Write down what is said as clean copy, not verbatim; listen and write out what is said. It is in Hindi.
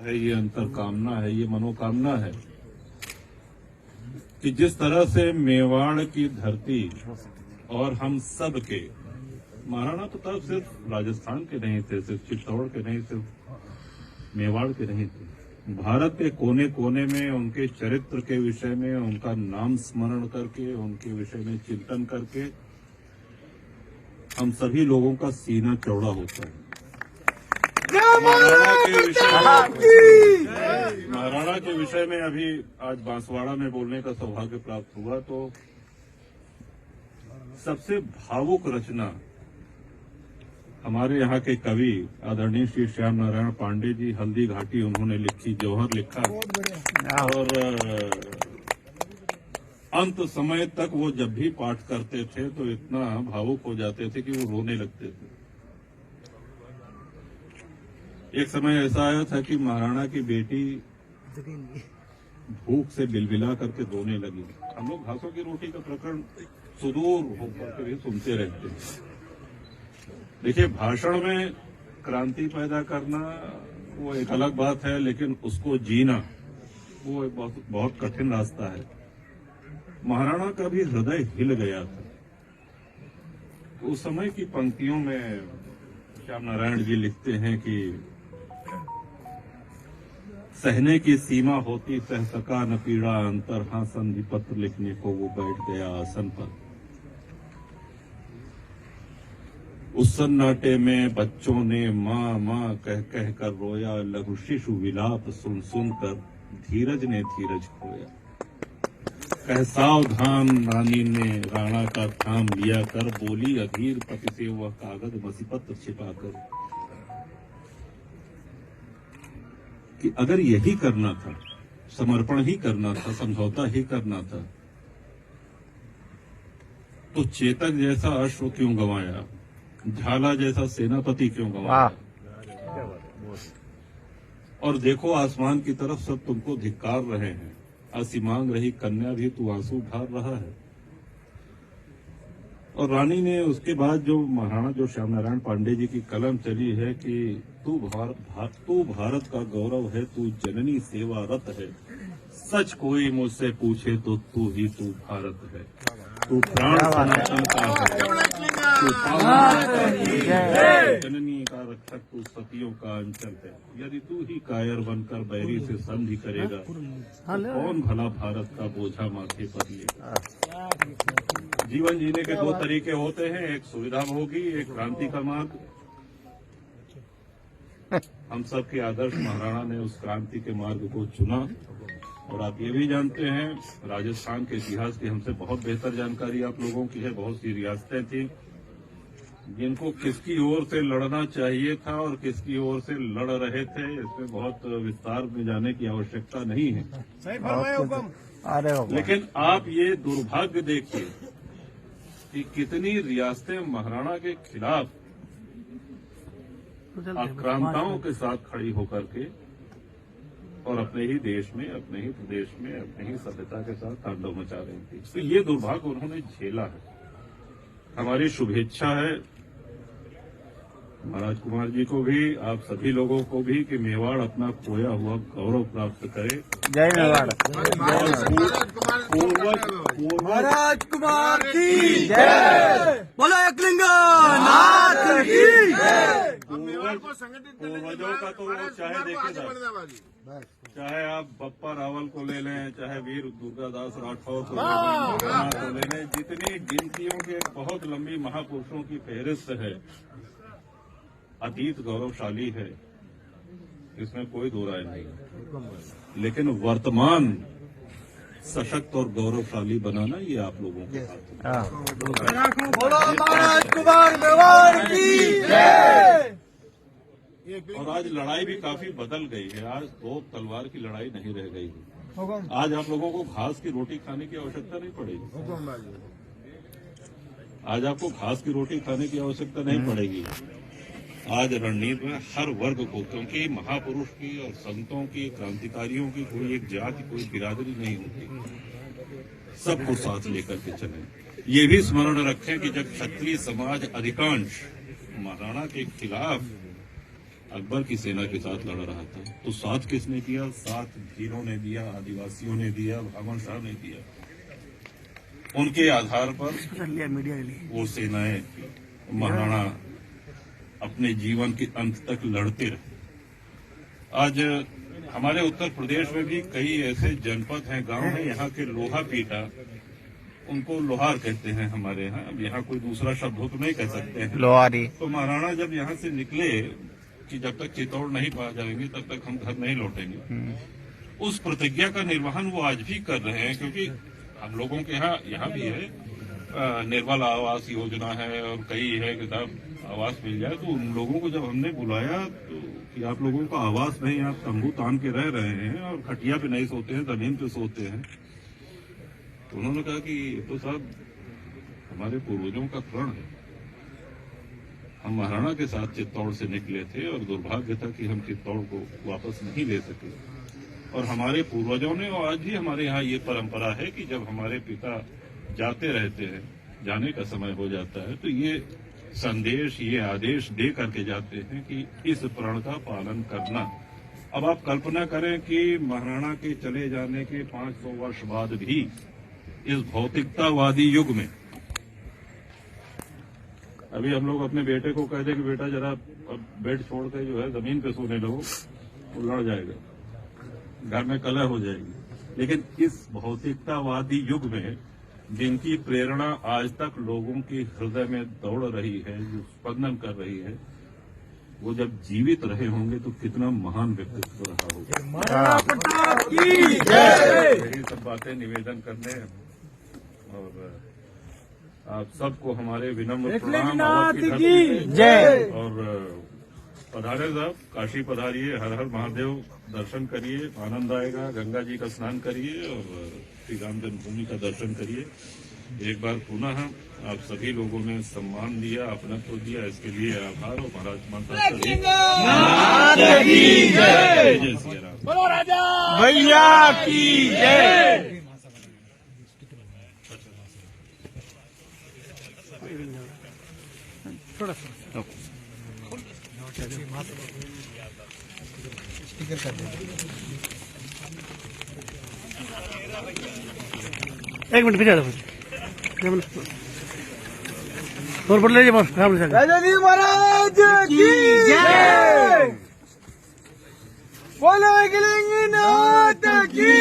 है, ये अंतरकामना है, ये मनोकामना है कि जिस तरह से मेवाड़ की धरती और हम सब के, महाराणा प्रताप सिर्फ राजस्थान के नहीं थे, सिर्फ चित्तौड़ के नहीं, सिर्फ मेवाड़ के नहीं थे, भारत के कोने कोने में उनके चरित्र के विषय में, उनका नाम स्मरण करके, उनके विषय में चिंतन करके हम सभी लोगों का सीना चौड़ा होता है। महाराणा के विषय में अभी आज बांसवाड़ा में बोलने का सौभाग्य प्राप्त हुआ, तो सबसे भावुक रचना हमारे यहाँ के कवि आदरणीय श्री श्याम नारायण पांडे जी, हल्दी घाटी उन्होंने लिखी, जौहर लिखा, और अंत समय तक वो जब भी पाठ करते थे तो इतना भावुक हो जाते थे कि वो रोने लगते थे। एक समय ऐसा आया था कि महाराणा की बेटी भूख से बिलबिला करके रोने लगी। हम लोग घासों की रोटी का प्रकरण सुदूर होकर के भी सुनते रहते हैं। देखिए, भाषण में क्रांति पैदा करना वो एक अलग बात है, लेकिन उसको जीना वो एक बहुत कठिन रास्ता है। महाराणा का भी हृदय हिल गया था। उस समय की पंक्तियों में श्याम नारायण जी लिखते हैं कि सहने की सीमा होती सह सका न पीड़ा अंतर, हाँ संधि पत्र लिखने को वो बैठ गया आसन पर। उस सन्नाटे में बच्चों ने माँ माँ कह कह कर रोया, लघु शिशु विलाप सुन सुन कर धीरज ने धीरज खोया। कह सावधान रानी ने राणा का थाम लिया कर, बोली अधीर पति से वह कागज मसीपत्र छिपाकर कि अगर यही करना था, समर्पण ही करना था, समझौता ही करना था, तो चेतक जैसा अश्व क्यों गंवाया, झाला जैसा सेनापति क्यों गंवाया। और देखो आसमान की तरफ सब तुमको धिक्कार रहे हैं, आसी मांग रही कन्या भी तू आंसू ढार रहा है। और रानी ने उसके बाद जो महाराणा जो श्याम नारायण पांडे जी की कलम चली है कि तू भारत का गौरव है, तू जननी सेवारत है, सच कोई मुझसे पूछे तो तू ही तू भारत है, तू प्राण सनातन का है, तू जननी का रक्षक, तू सतियों का अंचल है। यदि तू ही कायर बनकर बैरी से संधि करेगा तो कौन भला भारत का बोझा माथे पर लेगा। जीवन जीने के दो तरीके होते हैं, एक सुविधा भोगी, एक क्रांति का मार्ग। हम सब के आदर्श महाराणा ने उस क्रांति के मार्ग को चुना। और आप ये भी जानते हैं, राजस्थान के इतिहास की हमसे बहुत बेहतर जानकारी आप लोगों की है। बहुत सी रियासतें थी जिनको किसकी ओर से लड़ना चाहिए था और किसकी ओर से लड़ रहे थे, इसमें बहुत विस्तार में जाने की आवश्यकता नहीं है। सही फरमाया हुक्म। लेकिन आप ये दुर्भाग्य देखिए कि कितनी रियासतें महाराणा के खिलाफ आक्रांताओं के साथ खड़ी होकर के और अपने ही देश में, अपने ही प्रदेश में, अपने ही सभ्यता के साथ तांडव मचा रही थी। तो ये दुर्भाग्य उन्होंने झेला है। हमारी शुभेच्छा है महाराज कुमार जी को भी, आप सभी लोगों को भी, कि मेवाड़ अपना खोया हुआ गौरव प्राप्त करे। जय मेवाड़। महाराज कुमार की जय। बोलो एकलिंगनाथ की जय। पूर्वजों का तो चाहे देखिए, चाहे आप बप्पा रावल को ले लें, चाहे वीर दुर्गादास राठौर को ले लें, जितनी गिनतियों के बहुत लंबी महापुरुषों की फहरिस्त है। अतीत गौरवशाली है, इसमें कोई दो राय नहीं, लेकिन वर्तमान सशक्त और गौरवशाली बनाना ये आप लोगों के हाथ है। बोलो महाराज कुमार मेवाड़ की जय। और आज लड़ाई भी काफी बदल गई है। आज तोप तलवार की लड़ाई नहीं रह गई है। आज आप लोगों को घास की रोटी खाने की आवश्यकता नहीं पड़ेगी। आज आपको घास की रोटी खाने की आवश्यकता नहीं पड़ेगी। आज रणनीति में हर वर्ग को, क्योंकि महापुरुष की और संतों की, क्रांतिकारियों की कोई एक जाति, कोई बिरादरी नहीं होती, सबको साथ लेकर के चलें। ये भी स्मरण रखें कि जब क्षत्रिय समाज अधिकांश महाराणा के खिलाफ अकबर की सेना के साथ लड़ रहा था, तो साथ किसने दिया? साथ भीलों ने दिया, आदिवासियों ने दिया, भामन शाह ने दिया। उनके आधार पर वो सेनाएं महाराणा अपने जीवन के अंत तक लड़ते रहे। आज हमारे उत्तर प्रदेश में भी कई ऐसे जनपद हैं, गांव हैं, यहाँ के लोहा पीटा, उनको लोहार कहते हैं हमारे यहाँ। अब यहाँ कोई दूसरा शब्द हो तो नहीं कह सकते हैं, लोहारी। तो महाराणा जब यहाँ से निकले कि जब तक चित्तौड़ नहीं पा जाएंगे तब तक हम घर नहीं लौटेंगे, उस प्रतिज्ञा का निर्वहन वो आज भी कर रहे हैं। क्योंकि हम लोगों के यहाँ भी है निर्मल आवास योजना है और कई है कि साहब आवास मिल जाए। तो उन लोगों को जब हमने बुलाया तो कि आप लोगों का आवास नहीं, आप तंबू तान के रह रहे हैं और खटिया पे नहीं सोते हैं, जमीन पे सोते हैं, तो उन्होंने कहा कि तो साहब हमारे पूर्वजों का प्रण है, हम महाराणा के साथ चित्तौड़ से निकले थे और दुर्भाग्य था कि हम चित्तौड़ को वापस नहीं ले सके। और हमारे पूर्वजों ने, और आज भी हमारे यहाँ ये परंपरा है कि जब हमारे पिता जाते रहते हैं, जाने का समय हो जाता है, तो ये संदेश, ये आदेश दे करके जाते हैं कि इस प्रण का पालन करना। अब आप कल्पना करें कि महाराणा के चले जाने के 500 वर्ष बाद भी इस भौतिकतावादी युग में अभी हम लोग अपने बेटे को कह दें कि बेटा जरा अब बेड छोड़ के जो है जमीन पे सोने लगो, वो लड़ जाएगा, घर में कलह हो जाएगी। लेकिन इस भौतिकतावादी युग में जिनकी प्रेरणा आज तक लोगों के हृदय में दौड़ रही है, जो स्पंदन कर रही है, वो जब जीवित रहे होंगे तो कितना महान व्यक्तित्व रहा होगा। यही सब बातें निवेदन करने और आप सबको हमारे विनम्र प्रणाम जय। और पधारे साहब, काशी पधारिए, हर हर महादेव दर्शन करिए, आनंद आएगा। गंगा जी का स्नान करिए और श्री राम जन्मभूमि का दर्शन करिए। एक बार पुनः आप सभी लोगों ने सम्मान दिया, अपनत्व दिया, इसके लिए आभार। और महाराज माता जय श्री राम भैया की जय। थोड़ा सा स्टिकर कर दे। एक मिनट पीछे और बोल लीजिए महाराज की जय। बोलो नाथ की।